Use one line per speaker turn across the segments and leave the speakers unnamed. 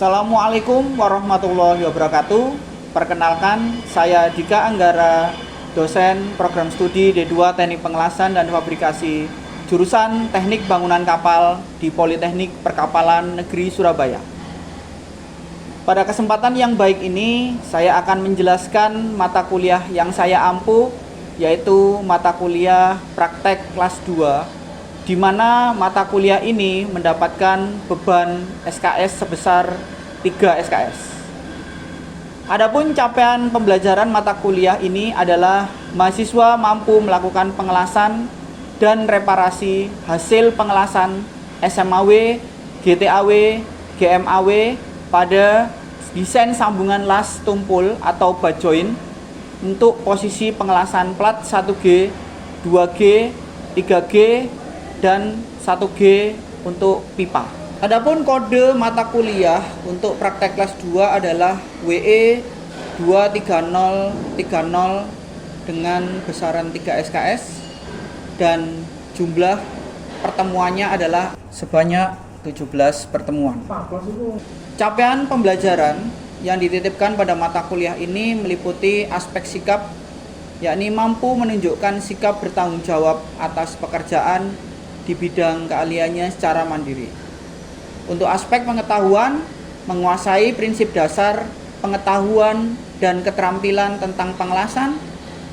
Assalamualaikum warahmatullahi wabarakatuh. Perkenalkan, saya Dika Anggara, dosen program studi D2 Teknik Pengelasan dan Fabrikasi, jurusan Teknik Bangunan Kapal di Politeknik Perkapalan Negeri Surabaya. Pada kesempatan yang baik ini, saya akan menjelaskan mata kuliah yang saya ampu, yaitu mata kuliah praktek kelas 2, di mana mata kuliah ini mendapatkan beban SKS sebesar 3 SKS. Adapun capaian pembelajaran mata kuliah ini adalah mahasiswa mampu melakukan pengelasan dan reparasi hasil pengelasan SMAW, GTAW, GMAW pada desain sambungan las tumpul atau butt joint untuk posisi pengelasan plat 1G, 2G, 3G, dan 1G untuk pipa. Adapun kode mata kuliah untuk praktek kelas 2 adalah WE 23030 dengan besaran 3 SKS dan jumlah pertemuannya adalah sebanyak 17 pertemuan. Capaian pembelajaran yang dititipkan pada mata kuliah ini meliputi aspek sikap, yakni mampu menunjukkan sikap bertanggung jawab atas pekerjaan di bidang keahliannya secara mandiri. Untuk aspek pengetahuan, menguasai prinsip dasar pengetahuan dan keterampilan tentang pengelasan,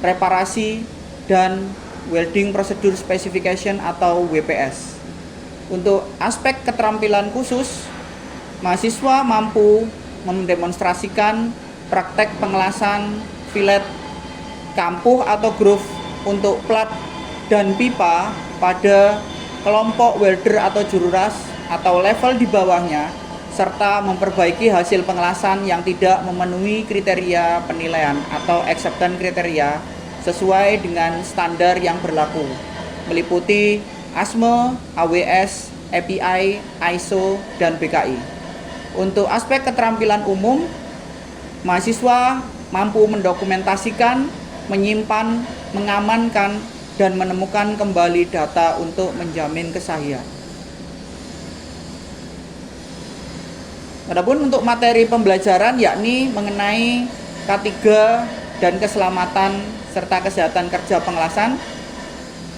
reparasi, dan welding procedure specification atau WPS. Untuk aspek keterampilan khusus, mahasiswa mampu mendemonstrasikan praktek pengelasan fillet, kampuh atau groove untuk plat dan pipa pada kelompok welder atau jururas atau level di bawahnya, serta memperbaiki hasil pengelasan yang tidak memenuhi kriteria penilaian atau acceptance kriteria sesuai dengan standar yang berlaku, meliputi ASME, AWS, API, ISO, dan BKI. Untuk aspek keterampilan umum, mahasiswa mampu mendokumentasikan, menyimpan, mengamankan, dan menemukan kembali data untuk menjamin kesahihan. Adapun untuk materi pembelajaran yakni mengenai K3 dan keselamatan serta kesehatan kerja pengelasan.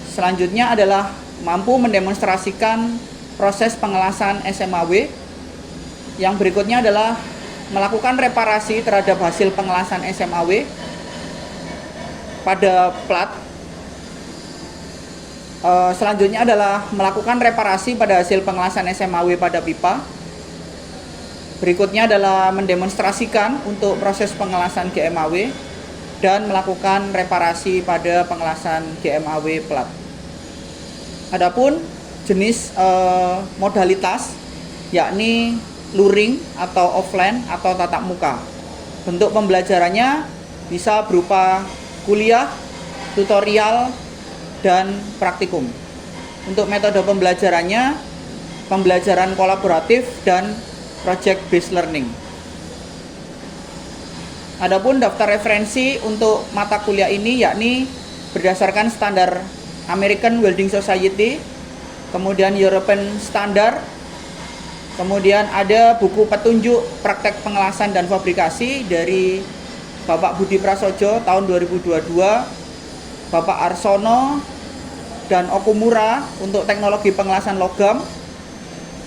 Selanjutnya adalah mampu mendemonstrasikan proses pengelasan SMAW. Yang berikutnya adalah melakukan reparasi terhadap hasil pengelasan SMAW pada plat. Selanjutnya adalah melakukan reparasi pada hasil pengelasan SMAW pada pipa. Berikutnya adalah mendemonstrasikan untuk proses pengelasan GMAW dan melakukan reparasi pada pengelasan GMAW plat. Adapun jenis modalitas yakni luring atau offline atau tatap muka. Bentuk pembelajarannya bisa berupa kuliah, tutorial, dan praktikum. Untuk metode pembelajarannya, pembelajaran kolaboratif dan project based learning. Adapun daftar referensi untuk mata kuliah ini yakni berdasarkan standar American Welding Society, kemudian European Standard, kemudian ada buku petunjuk praktek pengelasan dan fabrikasi dari Bapak Budi Prasojo tahun 2022, Bapak Arsono dan Okumura untuk teknologi pengelasan logam.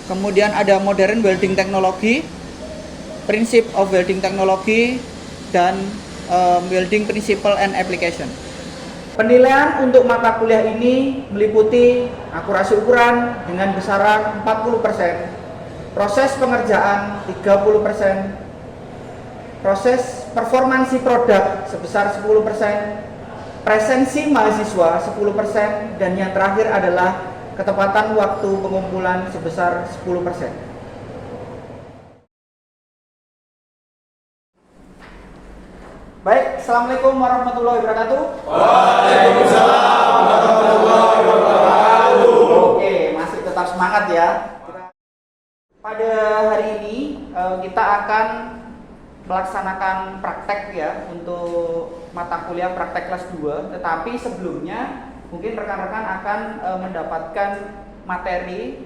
Kemudian ada Modern Welding Technology, Principle of Welding Technology, dan Welding Principle and Application. Penilaian untuk mata kuliah ini meliputi akurasi ukuran dengan besaran 40%, proses pengerjaan 30%, proses performansi produk sebesar 10%, presensi mahasiswa 10%, dan yang terakhir adalah ketepatan waktu pengumpulan sebesar 10%. Baik, Assalamualaikum warahmatullahi wabarakatuh.
Waalaikumsalam warahmatullahi wabarakatuh.
Oke, masih tetap semangat ya. Pada hari ini kita akan melaksanakan praktek ya untuk mata kuliah praktek kelas 2, tetapi sebelumnya mungkin rekan-rekan akan mendapatkan materi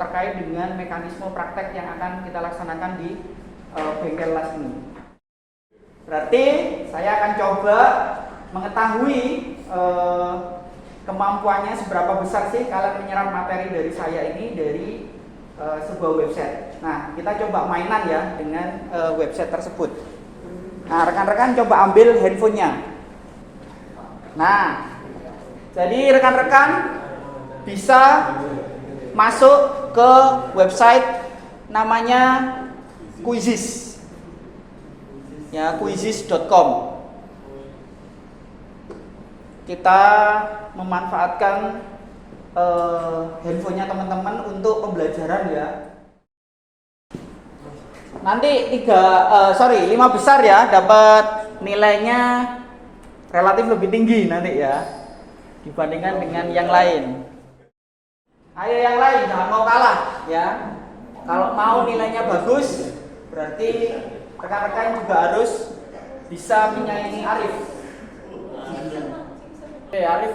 terkait dengan mekanisme praktek yang akan kita laksanakan di bengkel las ini. Berarti saya akan coba mengetahui kemampuannya seberapa besar sih kalian menyerap materi dari saya ini dari sebuah website. Nah, kita coba mainan ya dengan website tersebut. Nah, rekan-rekan coba ambil handphonenya. Nah, jadi rekan-rekan bisa masuk ke website namanya Quizizz. Ya, quizizz.com. Kita memanfaatkan handphonenya teman-teman untuk pembelajaran ya. Nanti 5 besar ya, dapat nilainya relatif lebih tinggi nanti ya dibandingkan dengan yang lain. Ayo yang lain jangan mau kalah ya. Kalau mau nilainya bagus berarti rekan-rekan juga harus bisa menyaingi Arif. Oke, Arif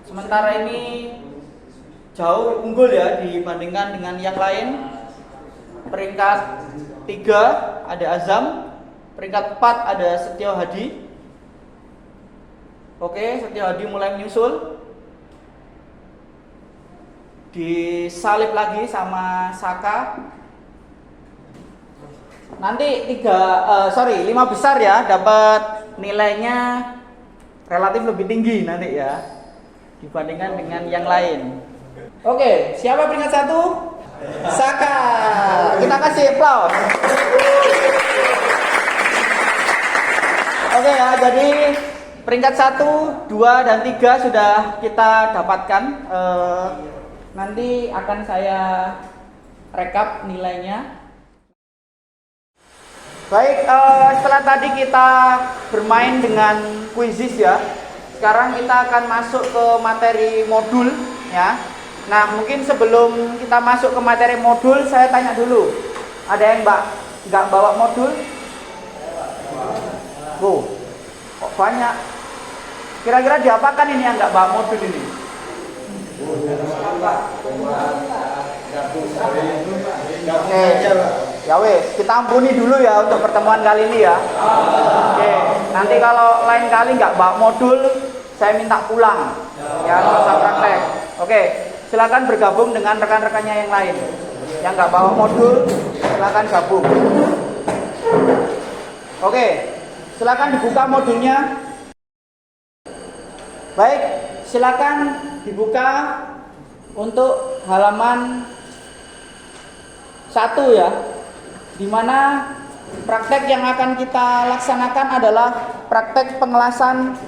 sementara ini jauh unggul ya dibandingkan dengan yang lain. Peringkat 3 ada Azam, peringkat 4 ada Setio Hadi. Oke, Setio Hadi mulai menyusul. Disalip lagi sama Saka. Nanti 5 besar ya, dapat nilainya relatif lebih tinggi nanti ya dibandingkan dengan yang lain. Oke, siapa peringkat 1? Saka. Kita kasih aplaus. Oke ya, jadi peringkat 1, 2, dan 3 sudah kita dapatkan. Nanti akan saya rekap nilainya. Baik, setelah tadi kita bermain dengan Quizizz ya, sekarang kita akan masuk ke materi modul ya. Nah, mungkin sebelum kita masuk ke materi modul, saya tanya dulu, ada yang nggak bawa modul? Oh, kok banyak? Kira-kira diapakan ini yang nggak bawa modul ini? Oke, ya wes, kita ampuni dulu ya untuk pertemuan kali ini ya. Oke, nanti kalau lain kali nggak bawa modul, saya minta pulang ya, nggak usah praktek. Oke, silakan bergabung dengan rekan-rekannya yang lain. Yang nggak bawa modul, silakan gabung. Oke, silakan dibuka modulnya. Baik, silakan dibuka untuk halaman 1 ya, dimana praktek yang akan kita laksanakan adalah praktek pengelasan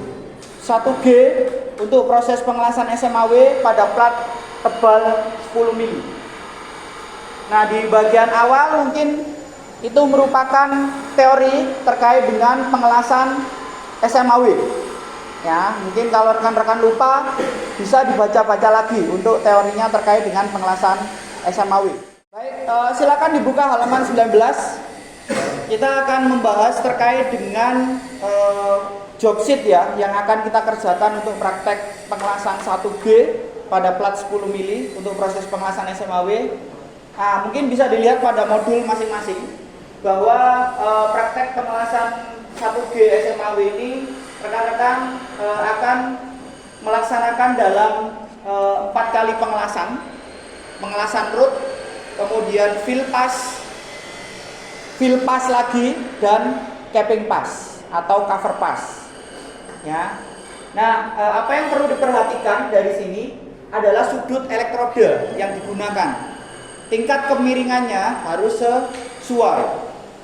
1G untuk proses pengelasan SMAW pada plat tebal 10 mili. Nah, di bagian awal mungkin itu merupakan teori terkait dengan pengelasan SMAW. Ya, mungkin kalau rekan-rekan lupa bisa dibaca-baca lagi untuk teorinya terkait dengan pengelasan SMAW. Baik, silakan dibuka halaman 19. Kita akan membahas terkait dengan job sheet ya, yang akan kita kerjakan untuk praktek pengelasan 1G pada plat 10 mili untuk proses pengelasan SMAW. Nah, mungkin bisa dilihat pada modul masing-masing bahwa praktek pengelasan 1G SMAW ini rekan-rekan akan melaksanakan dalam 4 kali pengelasan root, kemudian fill pass lagi, dan capping pass atau cover pass ya. Nah, apa yang perlu diperhatikan dari sini adalah sudut elektroda yang digunakan. Tingkat kemiringannya harus sesuai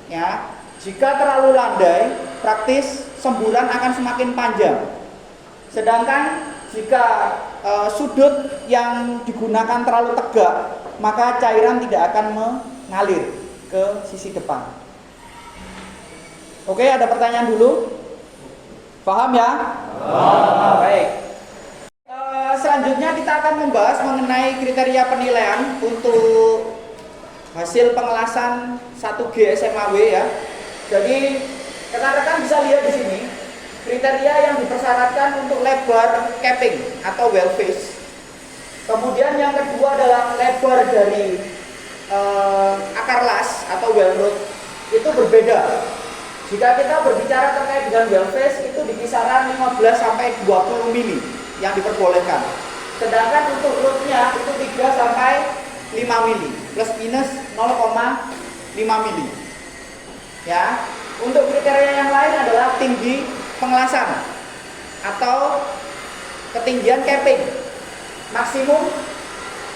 ya. Jika terlalu landai, praktis semburan akan semakin panjang. Sedangkan jika sudut yang digunakan terlalu tegak, maka cairan tidak akan mengalir ke sisi depan. Oke, ada pertanyaan dulu? Paham ya? Baik. Selanjutnya kita akan membahas mengenai kriteria penilaian untuk hasil pengelasan 1G SMAW ya. Jadi rekan-rekan bisa lihat di sini kriteria yang dipersyaratkan untuk lebar capping atau well face Kemudian yang kedua adalah lebar dari akar las atau well root itu berbeda. Jika kita berbicara terkait dengan well face itu di kisaran 15 sampai 20 mili yang diperbolehkan. Sedangkan untuk rootnya itu 3 sampai 5 mili plus minus 0,5 mili. Ya, untuk kriteria yang lain adalah tinggi pengelasan atau ketinggian capping maksimum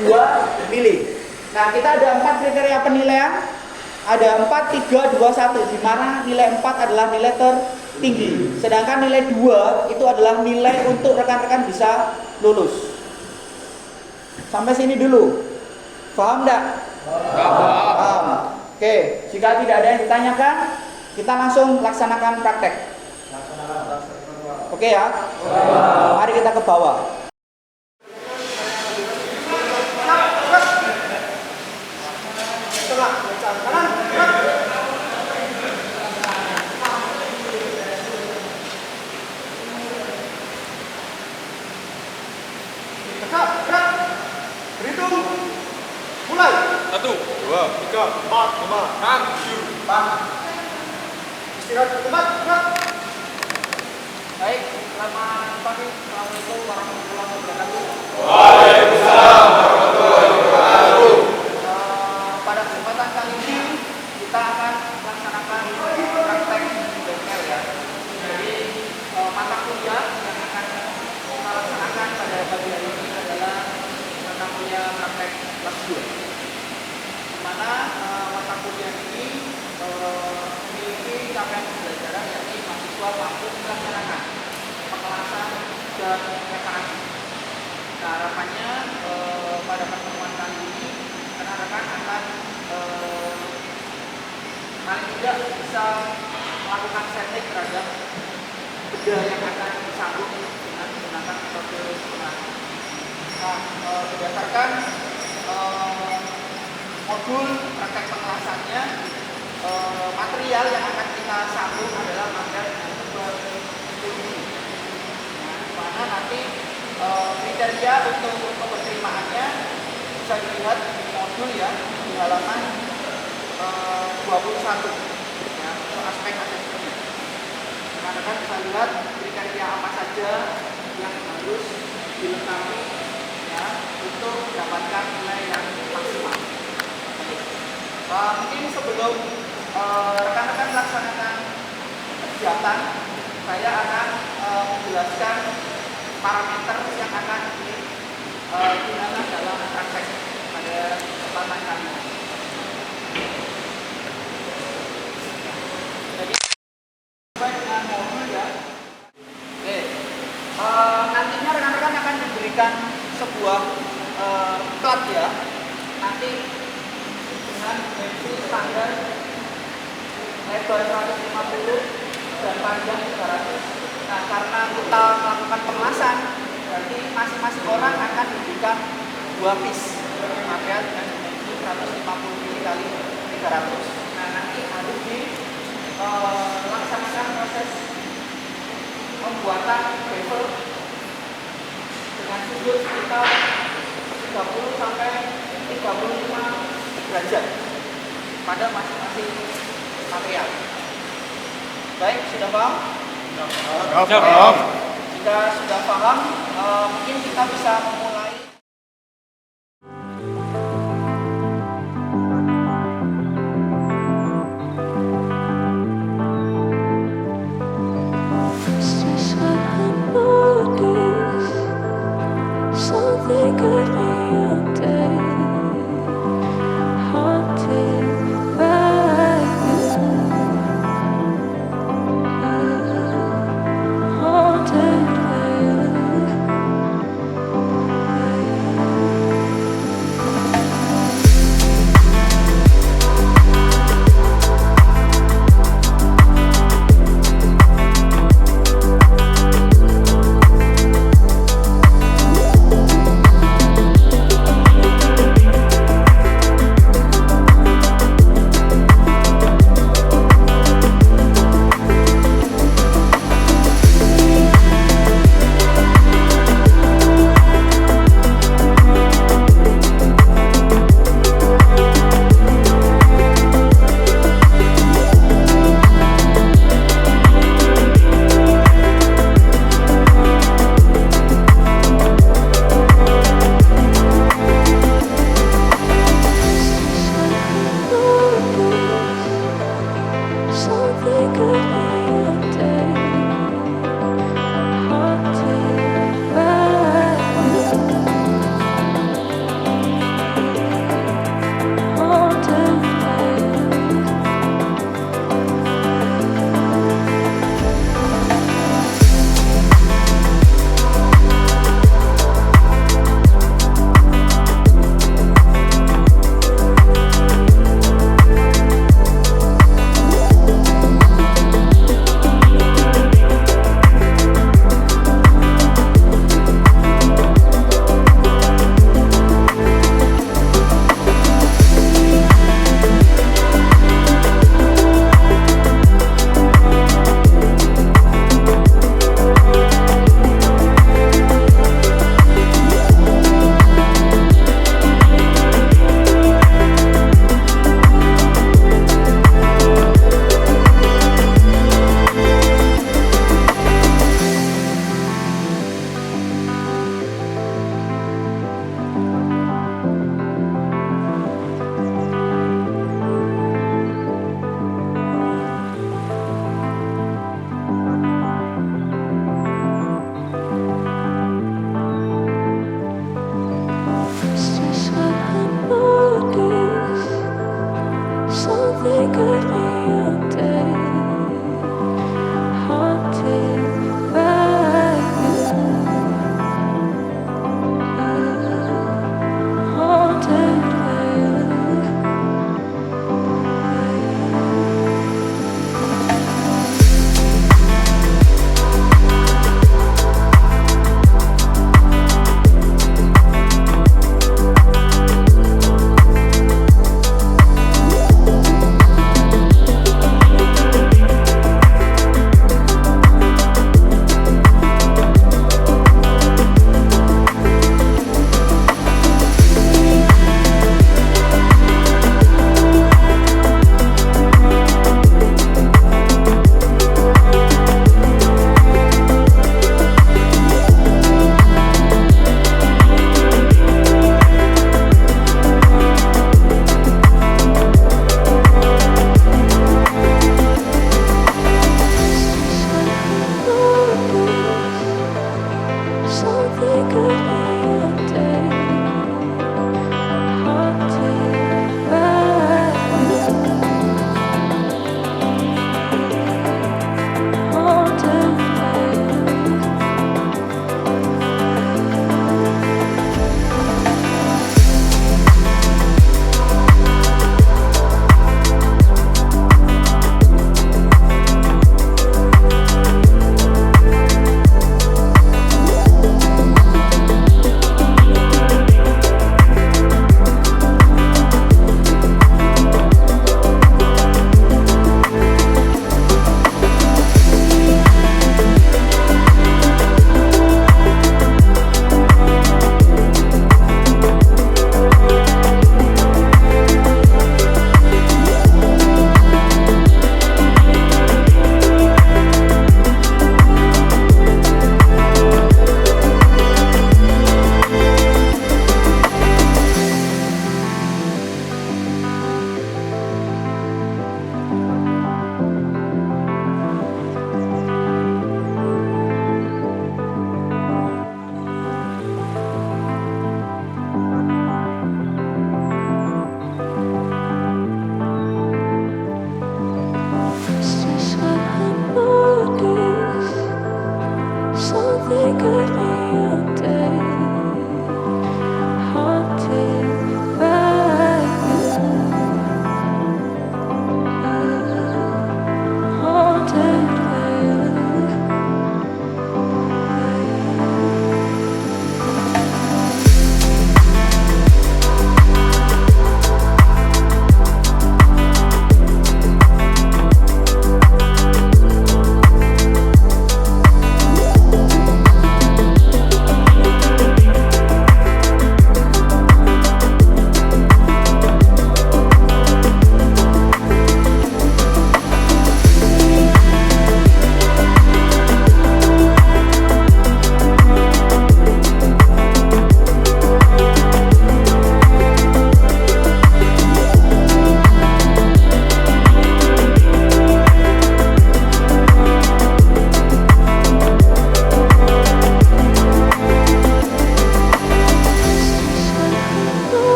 2 mili. Nah, kita ada 4 kriteria penilaian. Ada 4, 3, 2, 1, di mana nilai 4 adalah nilai tertinggi. Sedangkan nilai 2 itu adalah nilai untuk rekan-rekan bisa lulus. Sampai sini dulu. Paham enggak? Paham. Oke, jika tidak ada yang ditanyakan, kita langsung laksanakan praktek. Oke ya? Mari kita ke bawah.
Berhitung. Mulai. 1, 2, 3, 4, 5, 6, 7, 8. Istirahat sebentar.
Baik, selamat pagi. Assalamualaikum warahmatullahi wabarakatuh.
Waalaikumsalam warahmatullahi wabarakatuh.
Pada kesempatan kali ini kita akan melaksanakan praktek bengkel ya. Jadi mata kuliah yang akan kita laksanakan pada pagi hari ini adalah mata kuliah praktek kelas 2. Di mana mata kuliah ini memiliki capaian pembelajaran yakni mahasiswa mampu melaksanakan pengawasan dan referensi. Nah, harapannya pada pertemuan kali ini rekan-rekan akan paling tidak bisa melakukan setting terhadap benda yang akan disambung dengan menggunakan metode pengawasan. Nah, berdasarkan modul praktek pengelasannya, material yang akan kita sambung adalah material yang tebal studi. Nah, di mana nanti kriteria untuk penerimaannya bisa dilihat di modul ya di halaman 21 ya, untuk aspek asesmen. Rekan-rekan bisa lihat kriteria apa saja yang harus dilengkapi ya untuk mendapatkan nilai yang maksimal. Mungkin sebelum rekan-rekan melaksanakan kegiatan, saya akan menjelaskan parameter yang akan digunakan dalam praktek pada kesempatan kali ini. Jadi sesuai dengan modul ya. Oke, nantinya rekan-rekan akan diberikan sebuah plat ya. Nanti dengan dimensi standar lebar 150 dan panjang 300. Nah, karena kita melakukan pengelasan, berarti masing-masing orang akan diberikan 2 piece material dengan dimensi 150 mili kali 300. Nah, nanti harus dilaksanakan proses pembuatan bevel dengan sudut sekitar 30 sampai 35 derajat pada masing-masing material. Baik, sudah paham?
Siap.
Jika sudah paham, mungkin kita bisa memulai.
Something could be empty. Haunted by you.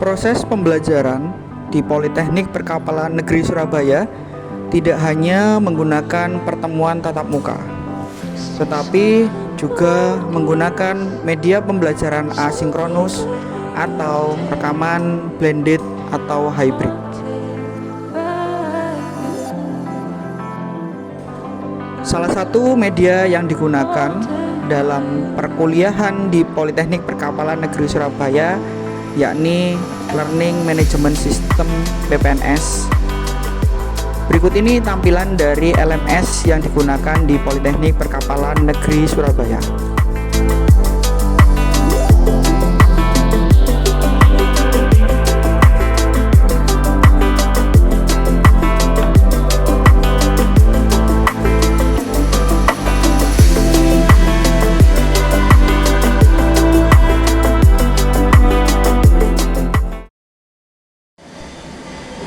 Proses pembelajaran di Politeknik Perkapalan Negeri Surabaya tidak hanya menggunakan pertemuan tatap muka, tetapi juga menggunakan media pembelajaran asinkronus atau rekaman blended atau hybrid. Salah satu media yang digunakan dalam perkuliahan di Politeknik Perkapalan Negeri Surabaya yakni Learning Management System (PPNS). Berikut ini tampilan dari LMS yang digunakan di Politeknik Perkapalan Negeri Surabaya.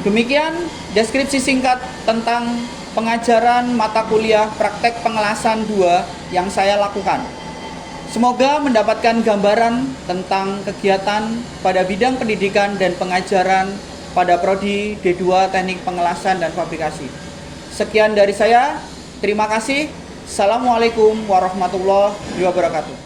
Demikian deskripsi singkat tentang pengajaran mata kuliah praktek pengelasan 2 yang saya lakukan. Semoga mendapatkan gambaran tentang kegiatan pada bidang pendidikan dan pengajaran pada Prodi D2 Teknik Pengelasan dan Fabrikasi. Sekian dari saya, terima kasih. Assalamualaikum warahmatullahi wabarakatuh.